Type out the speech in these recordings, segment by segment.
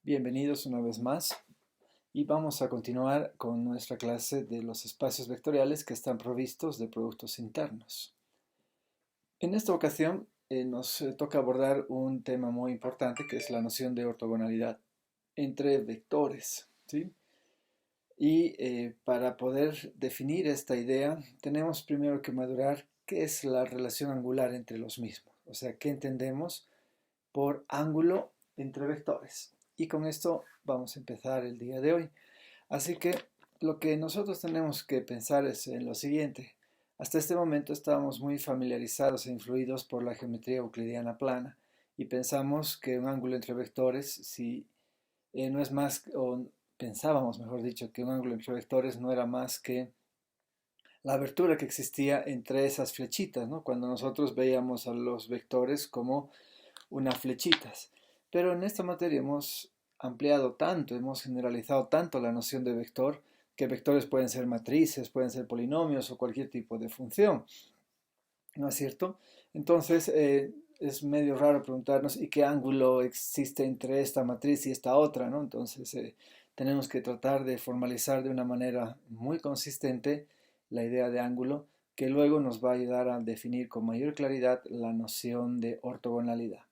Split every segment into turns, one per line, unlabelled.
Bienvenidos una vez más y vamos a continuar con nuestra clase de los espacios vectoriales que están provistos de productos internos. En esta ocasión nos toca abordar un tema muy importante que es la noción de ortogonalidad entre vectores, ¿sí? Y para poder definir esta idea tenemos primero que madurar qué es la relación angular entre los mismos, o sea, qué entendemos por ángulo entre vectores. Y con esto vamos a empezar el día de hoy. Así que lo que nosotros tenemos que pensar es en lo siguiente. Hasta este momento estábamos muy familiarizados e influidos por la geometría euclidiana plana y pensamos que un ángulo entre vectores, si no es más, o pensábamos, mejor dicho, que un ángulo entre vectores no era más que la abertura que existía entre esas flechitas, ¿no? Cuando nosotros veíamos a los vectores como unas flechitas. Pero en esta materia hemos ampliado tanto, hemos generalizado tanto la noción de vector, que vectores pueden ser matrices, pueden ser polinomios o cualquier tipo de función, ¿no es cierto? Entonces es medio raro preguntarnos ¿y qué ángulo existe entre esta matriz y esta otra? ¿No? Entonces tenemos que tratar de formalizar de una manera muy consistente la idea de ángulo, que luego nos va a ayudar a definir con mayor claridad la noción de ortogonalidad.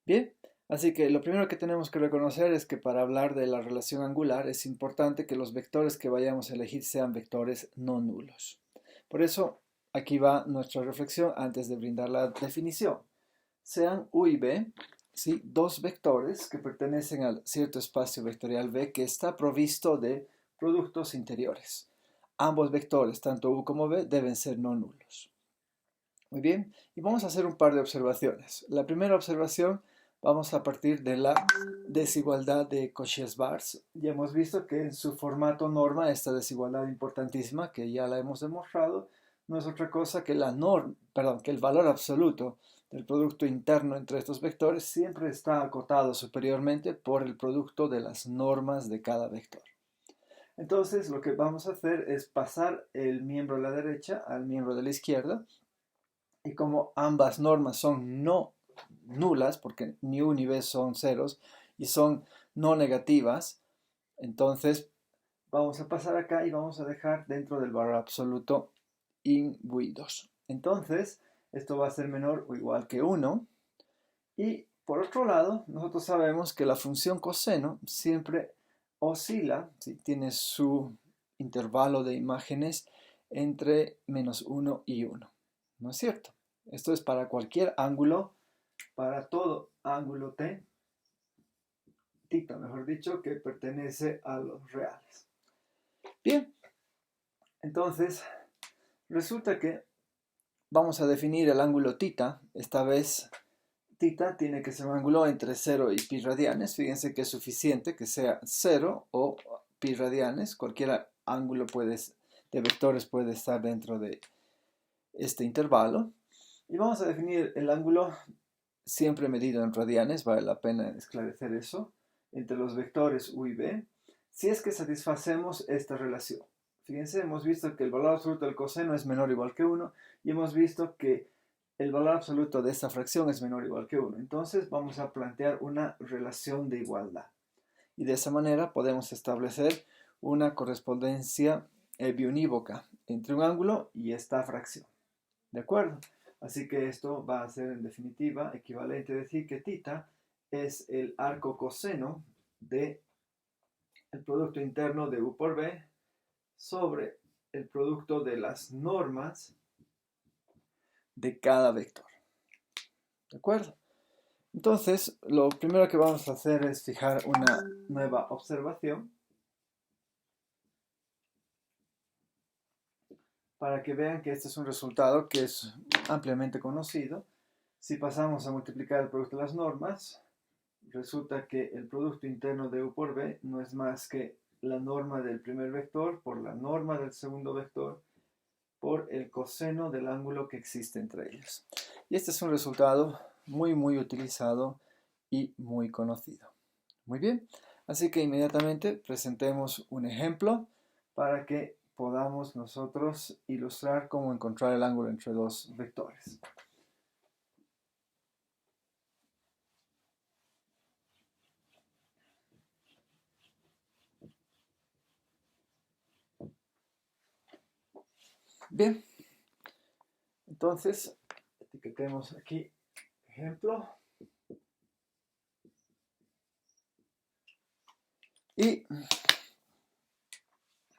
Bien, así que lo primero que tenemos que reconocer es que para hablar de la relación angular es importante que los vectores que vayamos a elegir sean vectores no nulos. Por eso, aquí va nuestra reflexión antes de brindar la definición. Sean U y B, ¿sí? Dos vectores que pertenecen a cierto espacio vectorial V que está provisto de productos interiores. Ambos vectores, tanto U como V, deben ser no nulos. Muy bien, y vamos a hacer un par de observaciones. La primera observación, vamos a partir de la desigualdad de Cauchy-Schwarz. Ya hemos visto que en su formato norma, esta desigualdad importantísima, que ya la hemos demostrado, no es otra cosa que que el valor absoluto del producto interno entre estos vectores siempre está acotado superiormente por el producto de las normas de cada vector. Entonces, lo que vamos a hacer es pasar el miembro de la derecha al miembro de la izquierda, y como ambas normas son no nulas, porque ni U ni B son ceros, y son no negativas, entonces vamos a pasar acá y vamos a dejar dentro del valor absoluto imbuidos. Entonces, esto va a ser menor o igual que 1. Y por otro lado, nosotros sabemos que la función coseno siempre oscila, ¿sí? Tiene su intervalo de imágenes entre -1 y 1. ¿No es cierto? Esto es para cualquier ángulo, para todo ángulo t, mejor dicho, que pertenece a los reales. Bien, entonces resulta que vamos a definir el ángulo θ. Esta vez θ tiene que ser un ángulo entre 0 y pi radianes. Fíjense que es suficiente que sea 0 o pi radianes. Cualquier ángulo de vectores puede estar dentro de este intervalo. Y vamos a definir el ángulo siempre medido en radianes, vale la pena esclarecer eso, entre los vectores u y b, si es que satisfacemos esta relación. Fíjense, hemos visto que el valor absoluto del coseno es menor o igual que 1 y hemos visto que el valor absoluto de esta fracción es menor o igual que 1. Entonces vamos a plantear una relación de igualdad. Y de esa manera podemos establecer una correspondencia biunívoca entre un ángulo y esta fracción. ¿De acuerdo? Así que esto va a ser en definitiva equivalente a decir que θ es el arco coseno del producto interno de U por B sobre el producto de las normas de cada vector. ¿De acuerdo? Entonces, lo primero que vamos a hacer es fijar una nueva observación para que vean que este es un resultado que es ampliamente conocido. Si pasamos a multiplicar el producto de las normas, resulta que el producto interno de U por B no es más que la norma del primer vector por la norma del segundo vector por el coseno del ángulo que existe entre ellos. Y este es un resultado muy utilizado y muy conocido. Muy bien, así que inmediatamente presentemos un ejemplo para que podamos nosotros ilustrar cómo encontrar el ángulo entre dos vectores. Bien, entonces etiquetemos aquí ejemplo y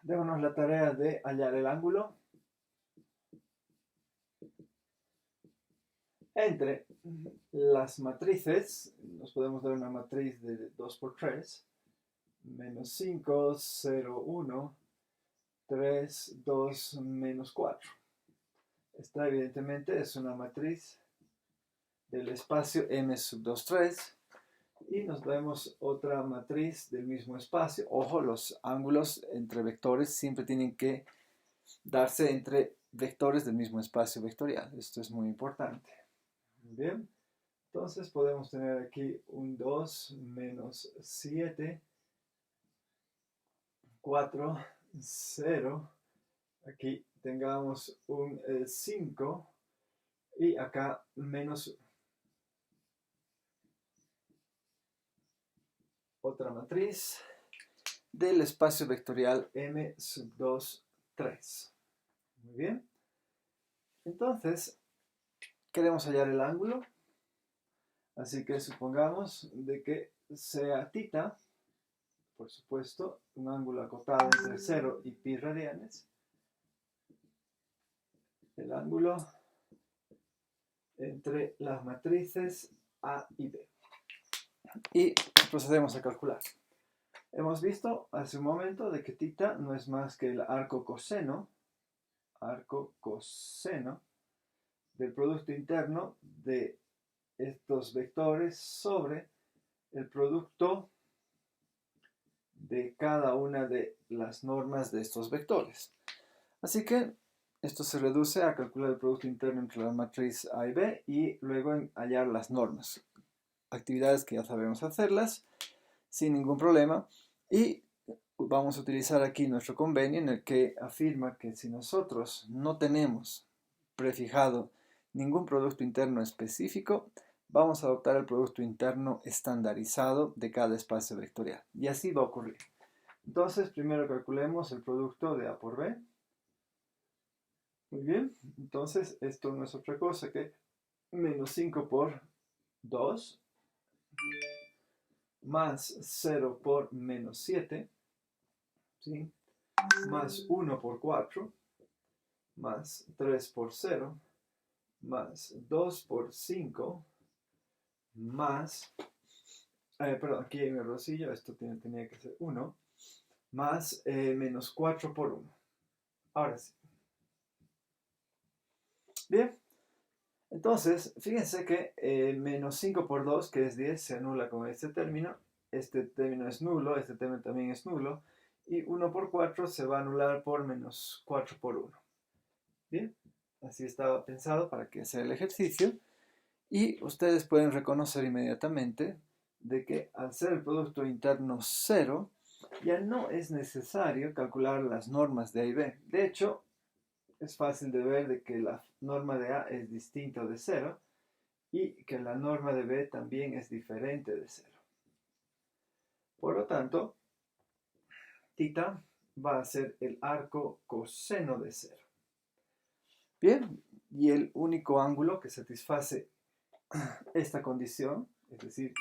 démonos la tarea de hallar el ángulo entre las matrices. Nos podemos dar una matriz de 2 por 3, menos 5, 0, 1, 3, 2, menos 4. Esta evidentemente es una matriz del espacio M sub 2, 3. Y nos vemos otra matriz del mismo espacio. Ojo, los ángulos entre vectores siempre tienen que darse entre vectores del mismo espacio vectorial. Esto es muy importante. Muy bien. Entonces podemos tener aquí un 2 menos 7, 4, 0. Aquí tengamos un 5 y acá menos otra matriz del espacio vectorial M sub 2, 3. Muy bien. Entonces, queremos hallar el ángulo. Así que supongamos de que sea θ, por supuesto, un ángulo acotado entre 0 y pi radianes. El ángulo entre las matrices A y B. Y procedemos a calcular. Hemos visto hace un momento de que θ no es más que el arco coseno del producto interno de estos vectores sobre el producto de cada una de las normas de estos vectores. Así que esto se reduce a calcular el producto interno entre la matriz A y B y luego en hallar las normas. Actividades que ya sabemos hacerlas sin ningún problema. Y vamos a utilizar aquí nuestro convenio en el que afirma que si nosotros no tenemos prefijado ningún producto interno específico, vamos a adoptar el producto interno estandarizado de cada espacio vectorial. Y así va a ocurrir. Entonces, primero calculemos el producto de A por B. Muy bien, entonces esto no es otra cosa que menos 5 por 2 más 0 por menos 7, ¿sí? Más 1 por 4, más 3 por 0, más 2 por 5, más, perdón, aquí hay un errorcillo, esto tenía que ser 1, más menos 4 por 1. Ahora sí. Bien, entonces, fíjense que menos 5 por 2, que es 10, se anula con este término es nulo, este término también es nulo, y 1 por 4 se va a anular por menos 4 por 1. Bien, así estaba pensado para que sea el ejercicio, y ustedes pueden reconocer inmediatamente de que al ser el producto interno 0, ya no es necesario calcular las normas de A y B. De hecho, es fácil de ver de que la norma de A es distinta de 0 y que la norma de B también es diferente de 0. Por lo tanto, θ va a ser el arco coseno de 0. Bien, y el único ángulo que satisface esta condición, es decir,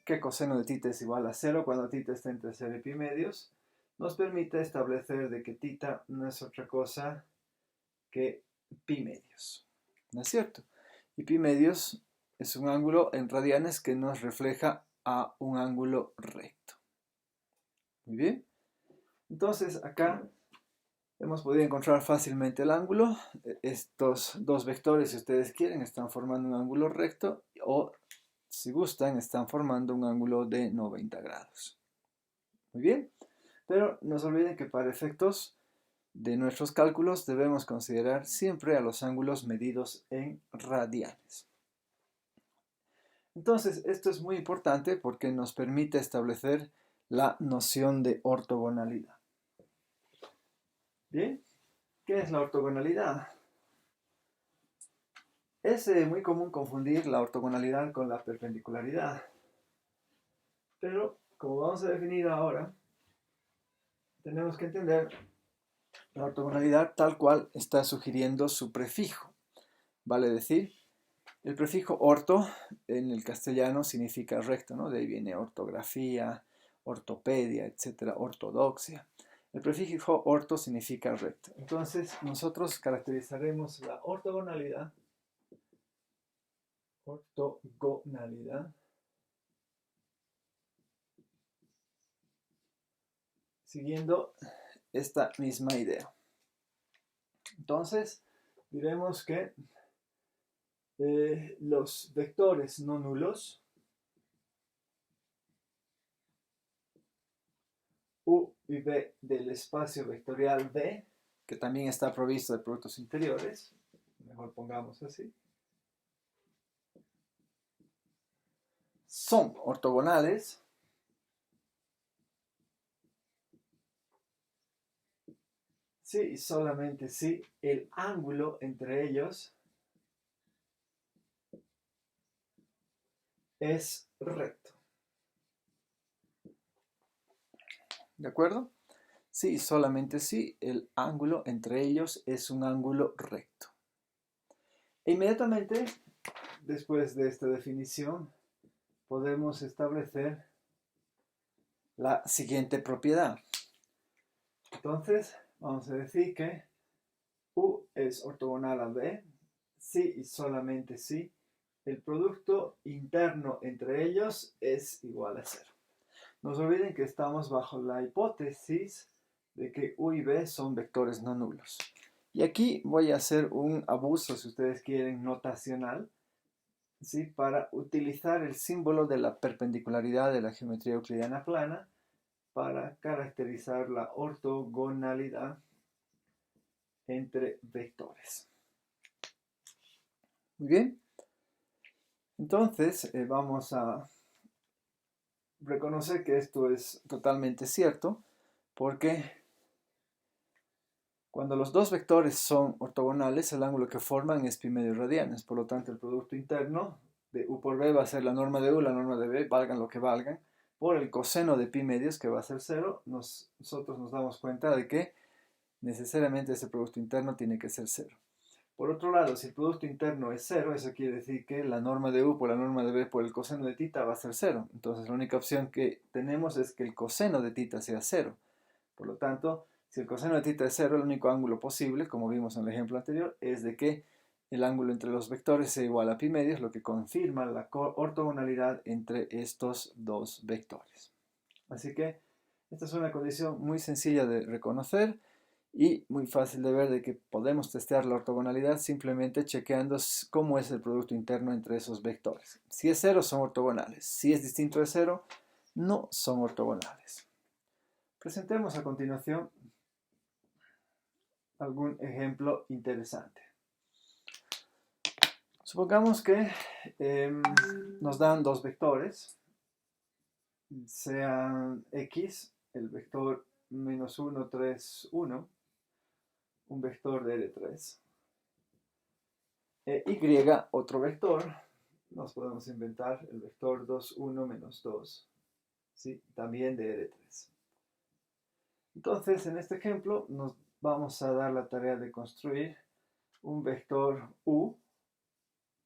que coseno de θ es igual a 0 cuando θ está entre 0 y pi medios, nos permite establecer de que θ no es otra cosa que pi medios. ¿No es cierto? Y pi medios es un ángulo en radianes que nos refleja a un ángulo recto. Muy bien. Entonces acá hemos podido encontrar fácilmente el ángulo. Estos dos vectores, si ustedes quieren, están formando un ángulo recto o, si gustan, están formando un ángulo de 90 grados. Muy bien. Pero no se olviden que para efectos de nuestros cálculos debemos considerar siempre a los ángulos medidos en radianes. Entonces, esto es muy importante porque nos permite establecer la noción de ortogonalidad. Bien, ¿qué es la ortogonalidad? Es muy común confundir la ortogonalidad con la perpendicularidad. Pero, como vamos a definir ahora, tenemos que entender la ortogonalidad tal cual está sugiriendo su prefijo. Vale decir, el prefijo orto en el castellano significa recto, ¿no? De ahí viene ortografía, ortopedia, etcétera, ortodoxia. El prefijo orto significa recto. Entonces, nosotros caracterizaremos la ortogonalidad siguiendo esta misma idea. Entonces, diremos que los vectores no nulos U y V del espacio vectorial V, que también está provisto de productos interiores, mejor pongamos así, son ortogonales si y solamente si el ángulo entre ellos es recto. ¿De acuerdo? Sí y solamente si el ángulo entre ellos es un ángulo recto. E inmediatamente, después de esta definición, podemos establecer la siguiente propiedad. Entonces, vamos a decir que U es ortogonal a B si y solamente si el producto interno entre ellos es igual a 0. No se olviden que estamos bajo la hipótesis de que U y B son vectores no nulos. Y aquí voy a hacer un abuso, si ustedes quieren, notacional, ¿sí? Para utilizar el símbolo de la perpendicularidad de la geometría euclidiana plana para caracterizar la ortogonalidad entre vectores. Muy bien. Entonces, vamos a reconocer que esto es totalmente cierto, porque cuando los dos vectores son ortogonales, el ángulo que forman es pi medios radianes. Por lo tanto, el producto interno de U por B va a ser la norma de U, la norma de B, valgan lo que valgan, por el coseno de pi medios, que va a ser 0. Nosotros nos damos cuenta de que necesariamente ese producto interno tiene que ser 0. Por otro lado, si el producto interno es 0, eso quiere decir que la norma de U por la norma de B por el coseno de θ va a ser 0. Entonces la única opción que tenemos es que el coseno de θ sea 0. Por lo tanto, si el coseno de θ es 0, el único ángulo posible, como vimos en el ejemplo anterior, es de que el ángulo entre los vectores sea igual a pi medios, lo que confirma la ortogonalidad entre estos dos vectores. Así que esta es una condición muy sencilla de reconocer y muy fácil de ver de que podemos testear la ortogonalidad simplemente chequeando cómo es el producto interno entre esos vectores. Si es 0, son ortogonales. Si es distinto de 0, no son ortogonales. Presentemos a continuación algún ejemplo interesante. Supongamos que nos dan dos vectores, sean x, el vector menos 1, 3, 1, un vector de R3, y otro vector, nos podemos inventar el vector 2, 1, menos 2, ¿sí? También de R3. Entonces, en este ejemplo, nos vamos a dar la tarea de construir un vector U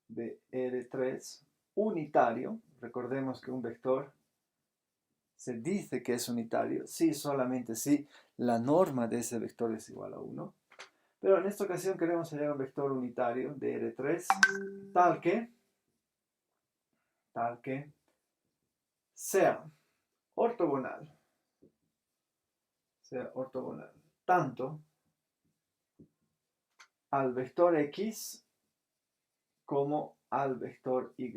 de R3 unitario. Recordemos que un vector se dice que es unitario si solamente si la norma de ese vector es igual a 1. Pero en esta ocasión queremos hallar un vector unitario de R3 tal que sea ortogonal tanto al vector X como al vector Y.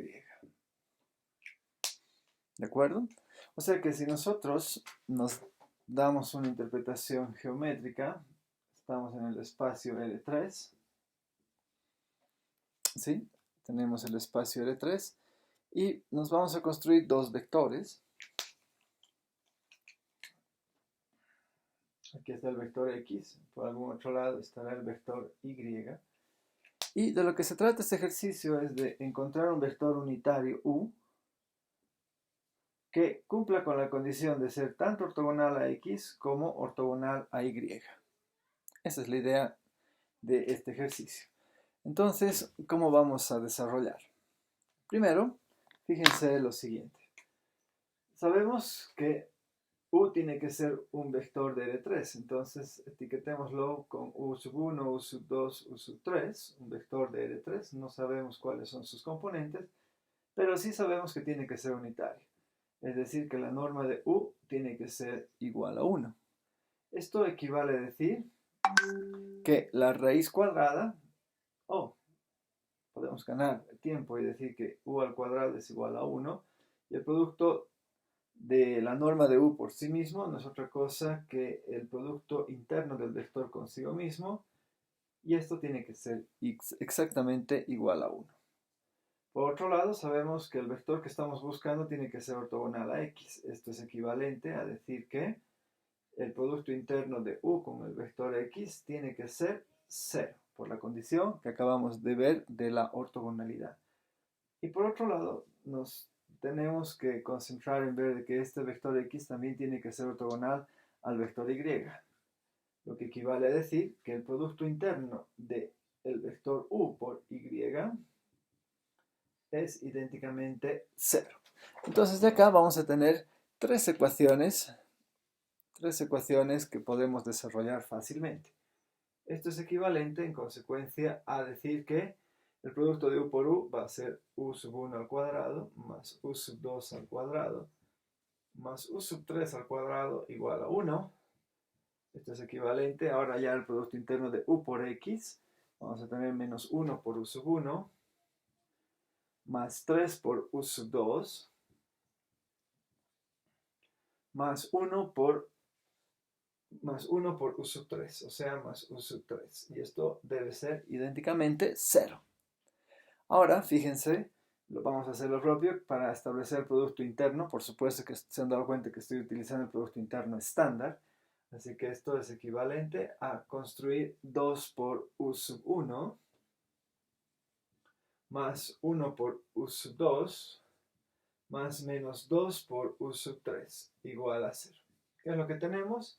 ¿De acuerdo? O sea que si nosotros nos damos una interpretación geométrica, estamos en el espacio L3, ¿sí? Tenemos el espacio L3 y nos vamos a construir dos vectores. Aquí está el vector X, por algún otro lado estará el vector Y. Y de lo que se trata este ejercicio es de encontrar un vector unitario U que cumpla con la condición de ser tanto ortogonal a X como ortogonal a Y. Esa es la idea de este ejercicio. Entonces, ¿cómo vamos a desarrollar? Primero, fíjense lo siguiente. Sabemos que U tiene que ser un vector de R3, entonces etiquetémoslo con U sub 1, U sub 2, U sub 3, un vector de R3. No sabemos cuáles son sus componentes, pero sí sabemos que tiene que ser unitario. Es decir, que la norma de U tiene que ser igual a 1. Esto equivale a decir que la raíz cuadrada, podemos ganar tiempo y decir que U al cuadrado es igual a 1, y el producto de la norma de U por sí mismo no es otra cosa que el producto interno del vector consigo mismo, y esto tiene que ser exactamente igual a 1. Por otro lado, sabemos que el vector que estamos buscando tiene que ser ortogonal a X. Esto es equivalente a decir que el producto interno de U con el vector X tiene que ser 0, por la condición que acabamos de ver de la ortogonalidad. Y por otro lado, nos tenemos que concentrar en ver que este vector X también tiene que ser ortogonal al vector Y, lo que equivale a decir que el producto interno del vector U por Y es idénticamente 0. Entonces de acá vamos a tener tres ecuaciones que podemos desarrollar fácilmente. Esto es equivalente en consecuencia a decir que el producto de U por U va a ser U sub 1 al cuadrado más U sub 2 al cuadrado más U sub 3 al cuadrado igual a 1. Esto es equivalente ahora ya al producto interno de U por X. Vamos a tener menos 1 por U sub 1 más 3 por U sub 2 más 1 por U sub 3, o sea, más U sub 3. Y esto debe ser idénticamente 0. Ahora, fíjense, vamos a hacer lo propio para establecer el producto interno. Por supuesto que se han dado cuenta que estoy utilizando el producto interno estándar. Así que esto es equivalente a construir 2 por U sub 1 más 1 por U sub 2 más menos 2 por U sub 3 igual a 0. ¿Qué es lo que tenemos?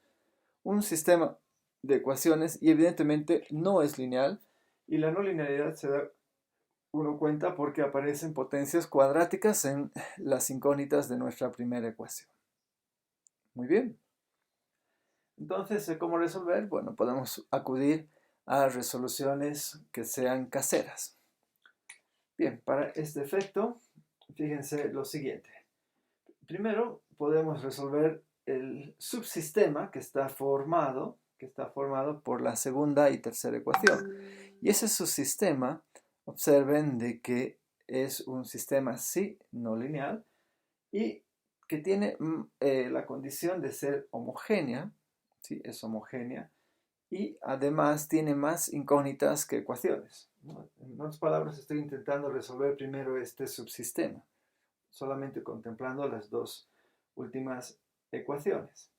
Un sistema de ecuaciones y evidentemente no es lineal, y la no linealidad se da uno cuenta porque aparecen potencias cuadráticas en las incógnitas de nuestra primera ecuación. Muy bien. Entonces, ¿cómo resolver? Bueno, podemos acudir a resoluciones que sean caseras. Bien, para este efecto, fíjense lo siguiente. Primero, podemos resolver el subsistema que está formado por la segunda y tercera ecuación. Y ese subsistema, observen de que es un sistema sí no lineal y que tiene la condición de ser homogénea, ¿sí? Es homogénea, y además tiene más incógnitas que ecuaciones, ¿no? En otras palabras, estoy intentando resolver primero este subsistema, solamente contemplando las dos últimas ecuaciones.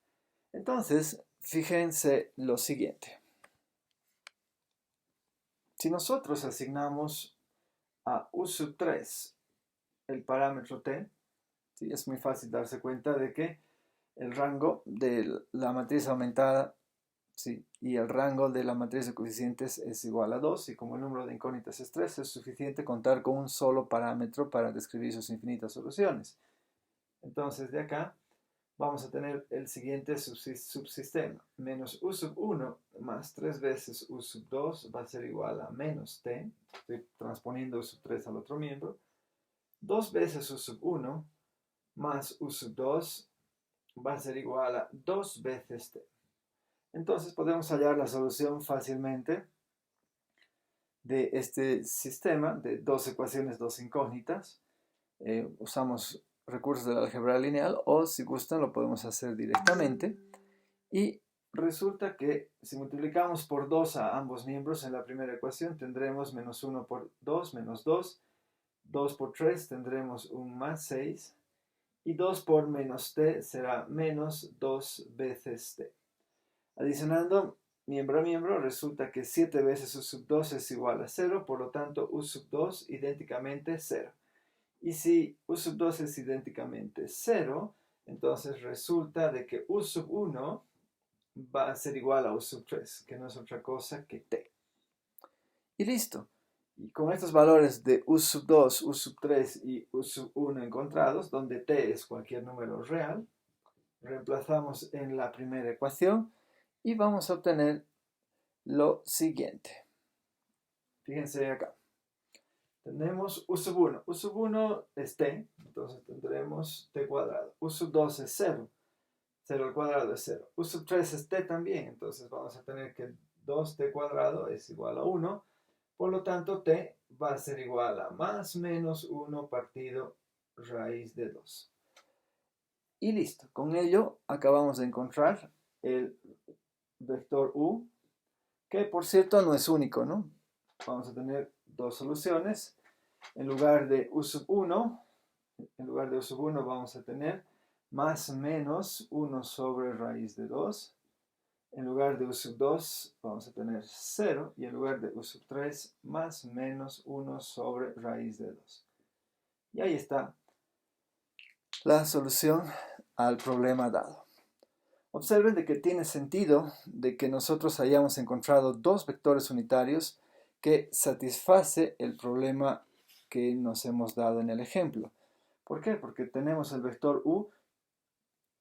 Entonces, fíjense lo siguiente. Si nosotros asignamos a U sub 3 el parámetro t, ¿sí? Es muy fácil darse cuenta de que el rango de la matriz aumentada, ¿sí? Y el rango de la matriz de coeficientes es igual a 2, y como el número de incógnitas es 3, es suficiente contar con un solo parámetro para describir sus infinitas soluciones. Entonces, de acá vamos a tener el siguiente subsistema. Menos U sub 1 más 3 veces U sub 2 va a ser igual a menos t. Estoy transponiendo U sub 3 al otro miembro. 2 veces U sub 1 más U sub 2 va a ser igual a 2 veces t. Entonces podemos hallar la solución fácilmente de este sistema de dos ecuaciones, dos incógnitas. Usamos recursos del álgebra lineal, o si gustan lo podemos hacer directamente, y resulta que si multiplicamos por 2 a ambos miembros en la primera ecuación tendremos menos 1 por 2, menos 2, 2 por 3 tendremos un más 6, y 2 por menos t será menos 2 veces t. Adicionando miembro a miembro, resulta que 7 veces U sub 2 es igual a 0, por lo tanto U sub 2 idénticamente 0. Y si U sub 2 es idénticamente 0, entonces resulta de que U sub 1 va a ser igual a u sub 3, que no es otra cosa que t. Y listo. Y con estos valores de u sub 2, u sub 3 y u sub 1 encontrados, donde t es cualquier número real, reemplazamos en la primera ecuación y vamos a obtener lo siguiente. Fíjense acá. Tenemos u sub 1. U sub 1 es t, entonces tendremos t cuadrado. U sub 2 es 0. 0 al cuadrado es 0. U sub 3 es t también, entonces vamos a tener que 2t cuadrado es igual a 1. Por lo tanto, t va a ser igual a más menos 1 partido raíz de 2. Y listo. Con ello acabamos de encontrar el vector u, que por cierto no es único, ¿no? Vamos a tener dos soluciones. En lugar de u sub 1, vamos a tener más menos 1 sobre raíz de 2. En lugar de u sub 2 vamos a tener 0 y en lugar de u sub 3 más menos 1 sobre raíz de 2. Y ahí está la solución al problema dado. Observen de que tiene sentido de que nosotros hayamos encontrado dos vectores unitarios que satisface el problema que nos hemos dado en el ejemplo. ¿Por qué? Porque tenemos el vector u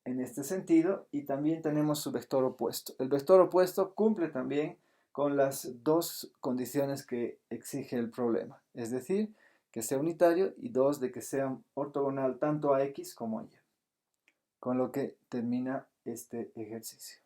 en este sentido y también tenemos su vector opuesto. El vector opuesto cumple también con las dos condiciones que exige el problema, es decir, que sea unitario y dos, de que sea ortogonal tanto a x como a y. Con lo que termina este ejercicio.